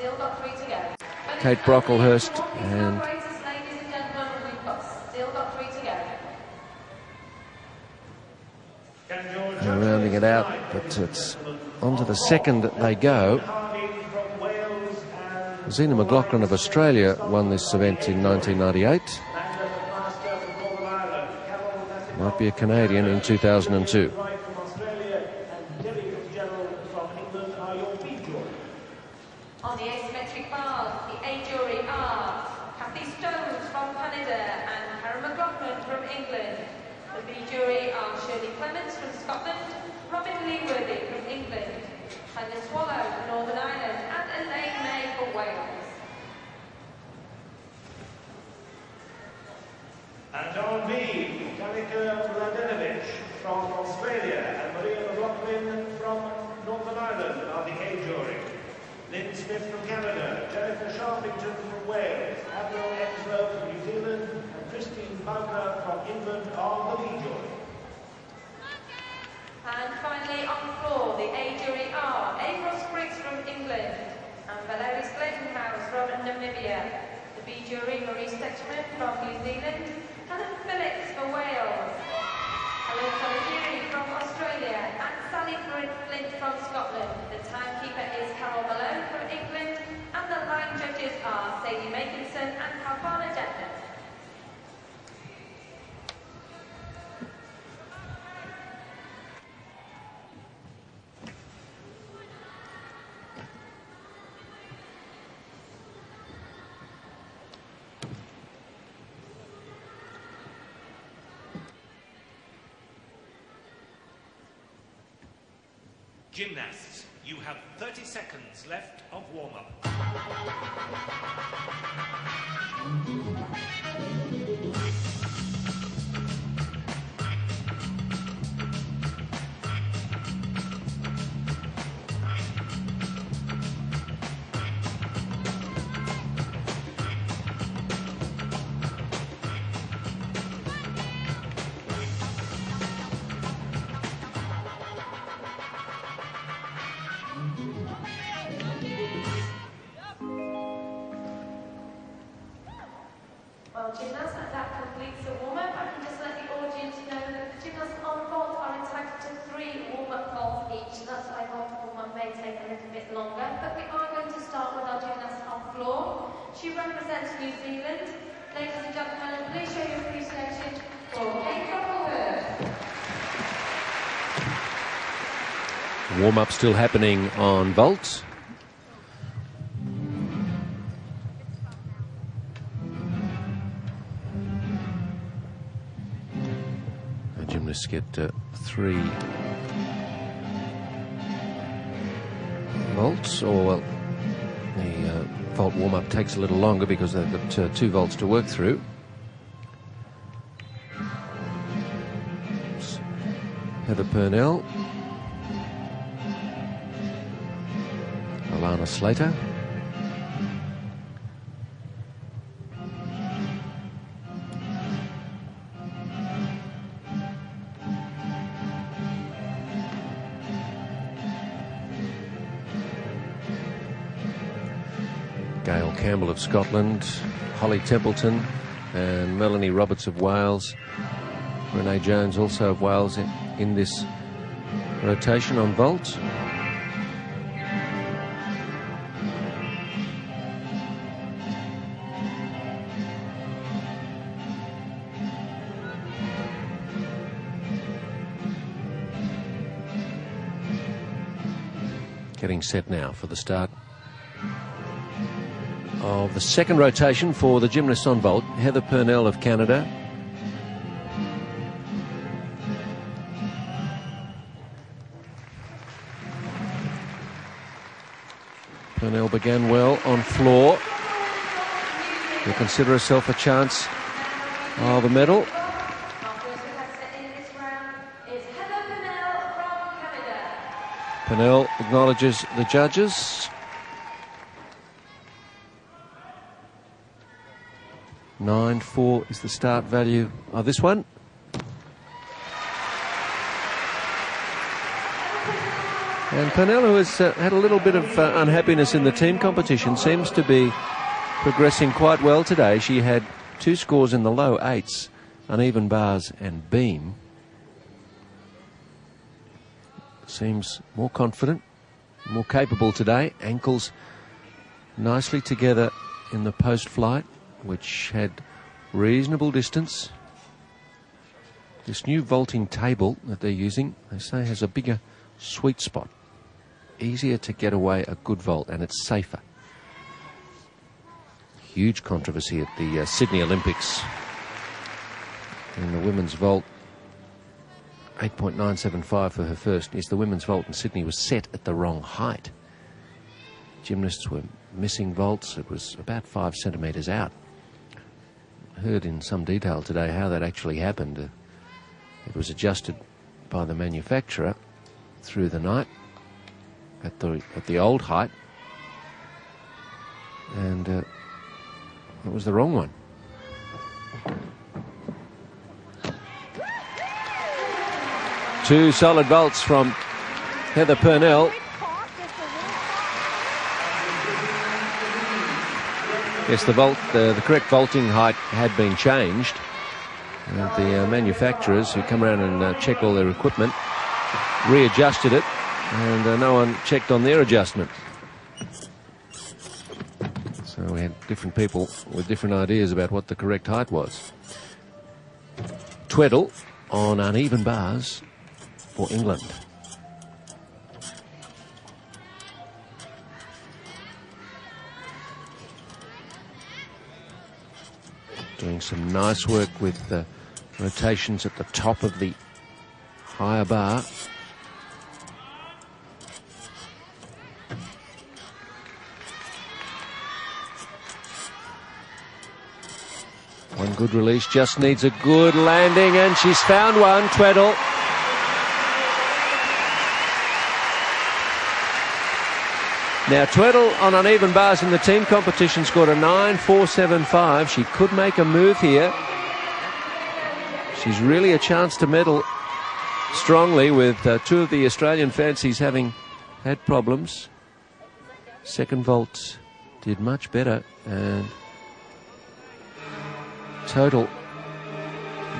Still got 3 to go. Kate Brocklehurst and still got 3 to go. rounding it out, but it's onto the second that they go. Zena McLaughlin of Australia won this event in 1998. Might be a Canadian in 2002. On the asymmetric bars, the A jury are Kathy Stones from Canada and Karen McLaughlin from England. The B jury are Shirley Clements from Scotland, Robin Leeworthy from England, Tanya Swallow from Northern Ireland, and Elaine May for Wales. And on B, Danica Mladenovic from Australia and Maria McLaughlin from Northern Ireland are the A jury. Lynn Smith from Canada, Jennifer Sharpington from Wales, Avril Enslow from New Zealand, and Christine Bowker from England are the B jury. And finally on the floor, the A jury are Ava Briggs from England and Valerie Glenmouse from Namibia. The B jury, Maurice Stetchman from New Zealand, Helen Phillips for Wales, Helen Salaziri from Australia, and Sally Flint from Scotland. The timekeeper is Carol Malone from England, and the line judges are Sadie Makinson and Kalpana Jetton. Gymnasts, you have 30 seconds left of warm-up. Well, gymnasts, that completes the warm-up. I can just let the audience know that the gymnasts on vault are entitled to 3 warm-up vaults each. That's why vault warm-up may take a little bit longer. But we are going to start with our gymnast on floor. She represents New Zealand. Ladies and gentlemen, please show your appreciation for Kate Brocklehurst. Warm-up still happening on vault. Gymnasts get 3 vaults, or well, the vault warm-up takes a little longer because they've got 2 vaults to work through. Heather Purnell, Alana Slater, Gail Campbell of Scotland, Holly Templeton and Melanie Roberts of Wales, Renee Jones also of Wales in this rotation on vault. Getting set now for the start of the second rotation for the gymnasts on vault. Heather Purnell of Canada, Purnell began well on floor. Will consider herself a chance of a medal. Purnell acknowledges the judges. 9-4 is the start value of this one. And Purnell, who has had a little bit of unhappiness in the team competition, seems to be progressing quite well today. She had 2 scores in the low 8s, uneven bars and beam. Seems more confident, more capable today. Ankles nicely together in the post flight, which had reasonable distance. This new vaulting table that they're using, they say, has a bigger sweet spot. Easier to get away a good vault, and it's safer. Huge controversy at the Sydney Olympics in the women's vault. 8.975 for her first. Is the women's vault in Sydney was set at the wrong height. Gymnasts were missing vaults. It was about 5 centimetres out. Heard in some detail today how that actually happened. It was adjusted by the manufacturer through the night at the old height, and it was the wrong one. Two solid vaults from Heather Purnell. Yes, the correct vaulting height had been changed. And the manufacturers who come around and check all their equipment readjusted it, and no one checked on their adjustment. So we had different people with different ideas about what the correct height was. Tweddle on uneven bars for England. Doing some nice work with the rotations at the top of the higher bar. One good release, just needs a good landing, and she's found one, Tweddle. Now, Tweddle on uneven bars in the team competition scored a 9.475. She could make a move here. She's really a chance to medal strongly, with 2 of the Australian fancies having had problems. Second vault did much better, and total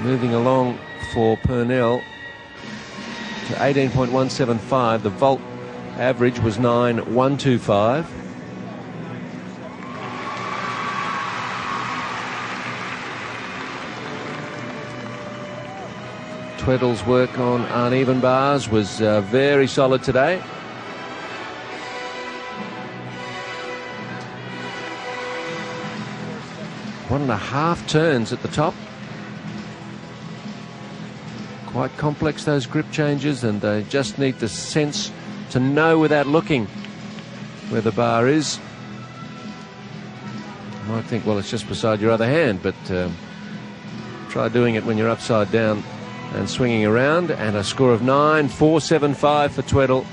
moving along for Purnell to 18.175. The vault average was 9.125. Tweddle's work on uneven bars was very solid today. One and a half turns at the top. Quite complex, those grip changes, and they just need the sense to know without looking where the bar is. You might think, well, it's just beside your other hand, but try doing it when you're upside down and swinging around. And a score of 9.475 for Tweddle.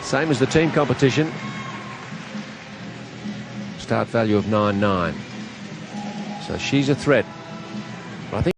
Same as the team competition. Start value of 9.9. So she's a threat.